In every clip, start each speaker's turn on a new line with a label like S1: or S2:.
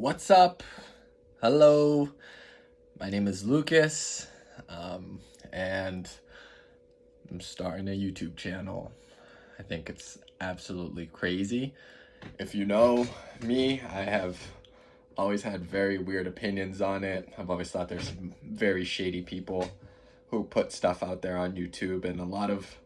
S1: What's up? Hello. My name is Lucas, and I'm starting a YouTube channel. I think it's absolutely crazy. If you know me, I have always had very weird opinions on it. I've always thought there's some very shady people who put stuff out there on YouTube, and a lot of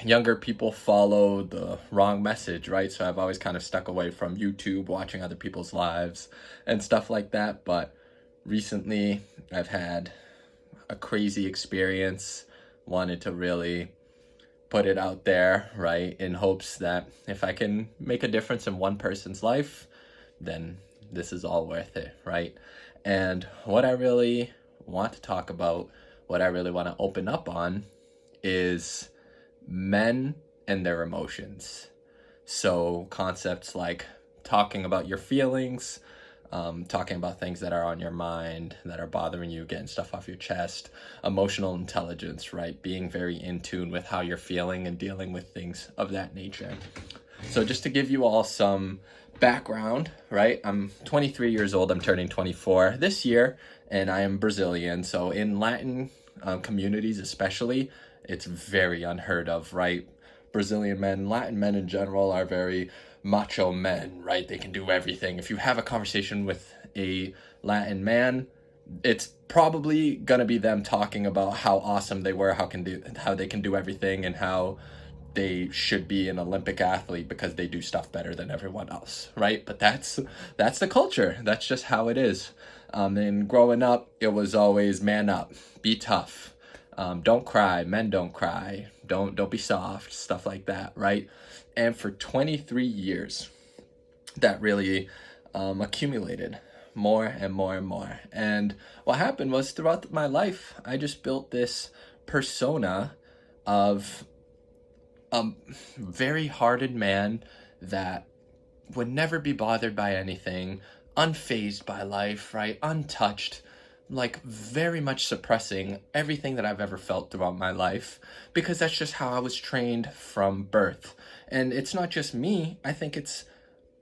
S1: younger people follow the wrong message, right? So I've always kind of stuck away from YouTube, watching other people's lives and stuff like that. But recently, I've had a crazy experience, wanted to really put it out there, right? In hopes that if I can make a difference in one person's life, then this is all worth it, right? And what I really want to talk about, what I really want to open up on is men and their emotions. So concepts like talking about your feelings, talking about things that are on your mind, that are bothering you, getting stuff off your chest, emotional intelligence, right? Being very in tune with how you're feeling and dealing with things of that nature. So just to give you all some background, right? I'm 23 years old. I'm turning 24 this year, and I am Brazilian. So in Latin communities especially, it's very unheard of, right? Brazilian men, Latin men in general, are very macho men, right? They can do everything. If you have a conversation with a Latin man, it's probably gonna be them talking about how awesome they were, how they can do everything, and how they should be an Olympic athlete because they do stuff better than everyone else, right? But that's the culture. That's just how it is. And growing up, it was always man up, be tough, don't cry, men don't cry, don't be soft, stuff like that, right? And for 23 years, that really accumulated more and more and more. And what happened was throughout my life, I just built this persona of a very hearted man that would never be bothered by anything, unfazed by life, right? Untouched, like very much suppressing everything that I've ever felt throughout my life because that's just how I was trained from birth. And it's not just me, I think it's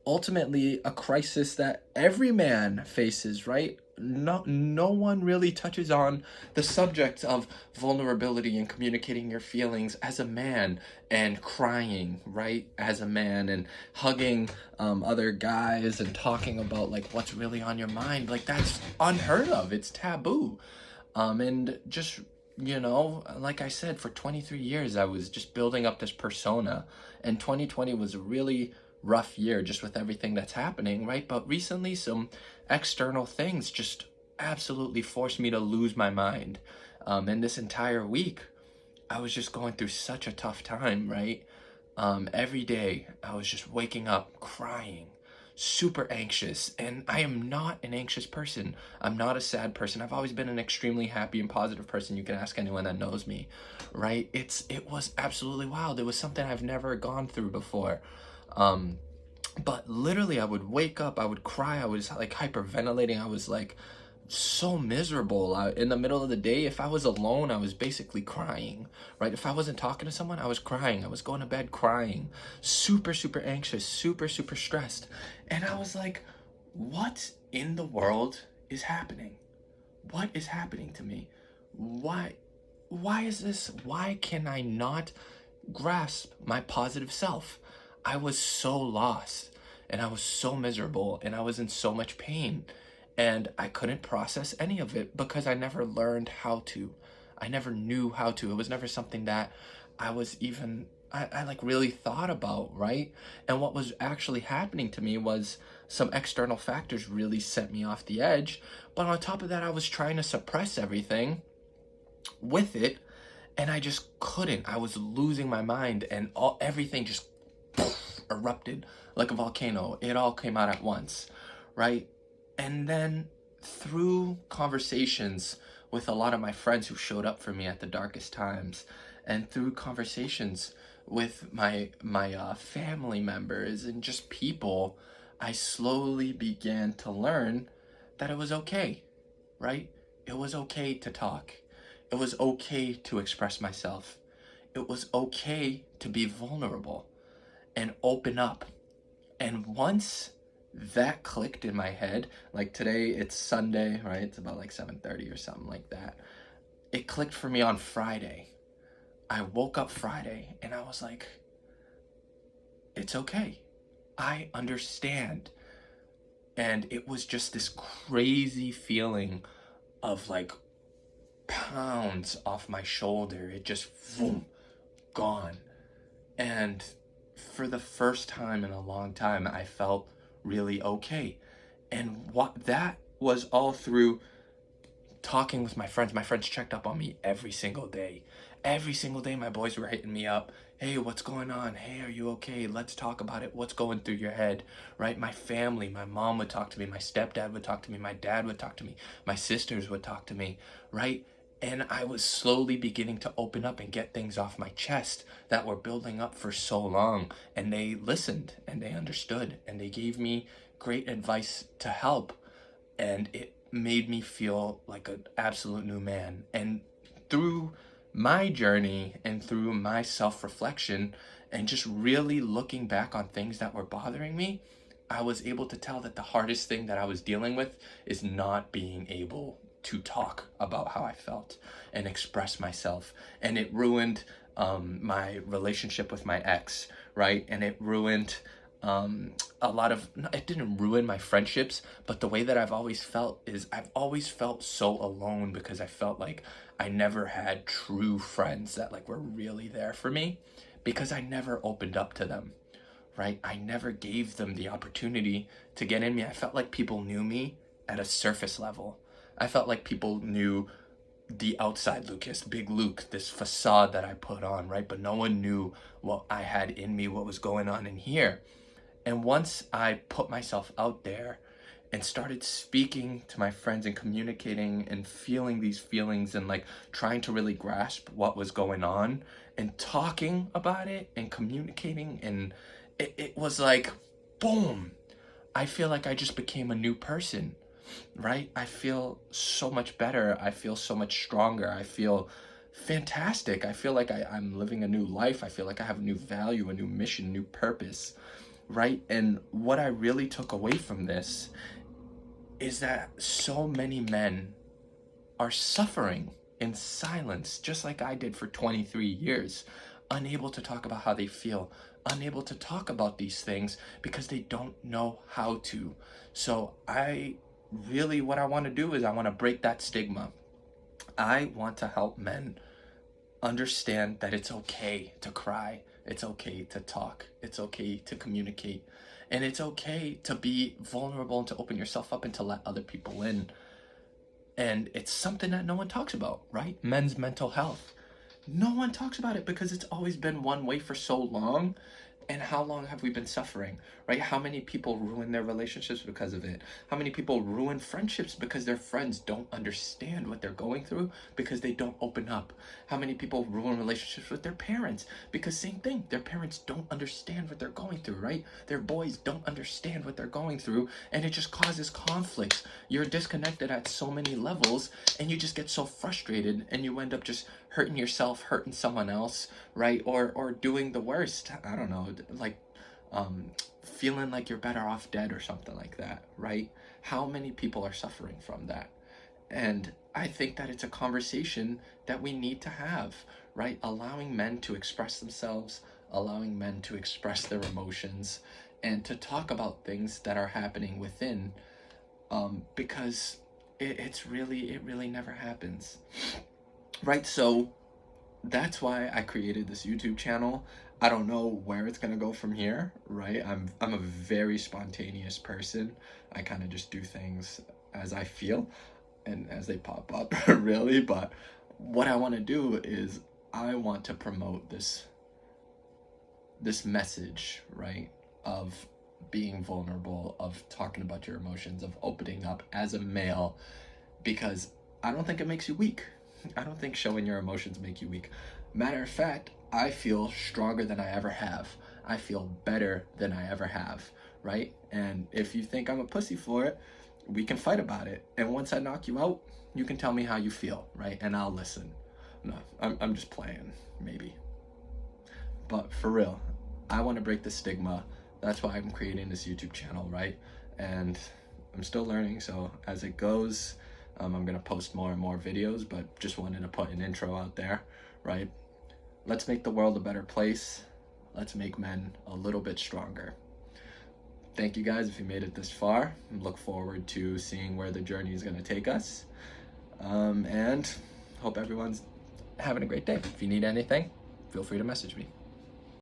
S1: ultimately a crisis that every man faces, right? No one really touches on the subject of vulnerability and communicating your feelings as a man and crying, right? As a man and hugging other guys and talking about like what's really on your mind. Like that's unheard of. It's taboo. And just, like I said, for 23 years, I was just building up this persona, and 2020 was a really rough year just with everything that's happening, right? But recently, some external things just absolutely forced me to lose my mind. And this entire week, I was just going through such a tough time, right? Every day, I was just waking up crying, super anxious, and I am not an anxious person. I'm not a sad person. I've always been an extremely happy and positive person. You can ask anyone that knows me, right? It was absolutely wild. It was something I've never gone through before. But literally I would wake up, I would cry, I was like hyperventilating, I was like so miserable. In the middle of the day, if I was alone, I was basically crying, right? If I wasn't talking to someone, I was crying. I was going to bed crying, super, super anxious, super, super stressed. And I was like, what in the world is happening? What is happening to me? Why is this? Why can I not grasp my positive self? I was so lost and I was so miserable and I was in so much pain and I couldn't process any of it because I never learned how to. I never knew how to. It was never something that I was even, I like really thought about, right? And what was actually happening to me was some external factors really sent me off the edge. But on top of that, I was trying to suppress everything with it and I just couldn't. I was losing my mind and everything just erupted like a volcano. It all came out at once, right? And then through conversations with a lot of my friends who showed up for me at the darkest times, and through conversations with my family members and just people, I slowly began to learn that it was okay, right? It was okay to talk. It was okay to express myself. It was okay to be vulnerable and open up. And once that clicked in my head. Like today, it's Sunday, right? It's about like 7:30 or something like that. It clicked for me on Friday. I woke up Friday and I was like, it's okay. I understand. And it was just this crazy feeling of like pounds off my shoulder. It just, boom, gone. And for the first time in a long time, I felt really okay. And what that was all through talking with my friends. My friends checked up on me every single day. Every single day, my boys were hitting me up. Hey, what's going on? Hey, are you okay? Let's talk about it. What's going through your head, right? My family, my mom would talk to me. My stepdad would talk to me. My dad would talk to me. My sisters would talk to me, right? And I was slowly beginning to open up and get things off my chest that were building up for so long. And they listened and they understood and they gave me great advice to help. And it made me feel like an absolute new man. And through my journey and through my self-reflection and just really looking back on things that were bothering me, I was able to tell that the hardest thing that I was dealing with is not being able to talk about how I felt and express myself. And it ruined my relationship with my ex, right? And it ruined a lot of, it didn't ruin my friendships, but the way that I've always felt is I've always felt so alone because I felt like I never had true friends that like were really there for me because I never opened up to them, right? I never gave them the opportunity to get in me. I felt like people knew me at a surface level. I felt like people knew the outside Lucas, big Luke, this facade that I put on, right? But no one knew what I had in me, what was going on in here. And once I put myself out there and started speaking to my friends and communicating and feeling these feelings and like trying to really grasp what was going on and talking about it and communicating, and it was like, boom, I feel like I just became a new person, right? I feel so much better. I feel so much stronger. I feel fantastic. I feel like I'm living a new life. I feel like I have a new value, a new mission, new purpose, right? And what I really took away from this is that so many men are suffering in silence, just like I did for 23 years, unable to talk about how they feel, unable to talk about these things because they don't know how to. So what I want to do is I want to break that stigma. I want to help men understand that it's okay to cry. It's okay to talk. It's okay to communicate. And it's okay to be vulnerable and to open yourself up and to let other people in. And it's something that no one talks about, right? Men's mental health. No one talks about it because it's always been one way for so long. And how long have we been suffering, right? How many people ruin their relationships because of it? How many people ruin friendships because their friends don't understand what they're going through because they don't open up? How many people ruin relationships with their parents because same thing, their parents don't understand what they're going through, right? Their boys don't understand what they're going through, and it just causes conflicts. You're disconnected at so many levels, and you just get so frustrated, and you end up just hurting yourself, hurting someone else, right? Or doing the worst. I don't know, like feeling like you're better off dead or something like that, right? How many people are suffering from that? And I think that it's a conversation that we need to have, right? Allowing men to express themselves, allowing men to express their emotions, and to talk about things that are happening within, because it really never happens, right? So that's why I created this YouTube channel. I don't know where it's gonna go from here, right? I'm a very spontaneous person. I kind of just do things as I feel and as they pop up, really. But what I want to do is I want to promote this message, right? Of being vulnerable, of talking about your emotions, of opening up as a male, because I don't think it makes you weak. I don't think showing your emotions make you weak. Matter of fact, I feel stronger than I ever have. I feel better than I ever have, right? And if you think I'm a pussy for it, we can fight about it. And once I knock you out, you can tell me how you feel, right? And I'll listen. No, I'm just playing, maybe. But for real, I want to break the stigma. That's why I'm creating this YouTube channel, right? and I'm still learning, so as it goes, I'm gonna post more and more videos, but just wanted to put an intro out there, right? Let's make the world a better place. Let's make men a little bit stronger. Thank you guys if you made it this far. Look forward to seeing where the journey is gonna take us. And hope everyone's having a great day. If you need anything, feel free to message me.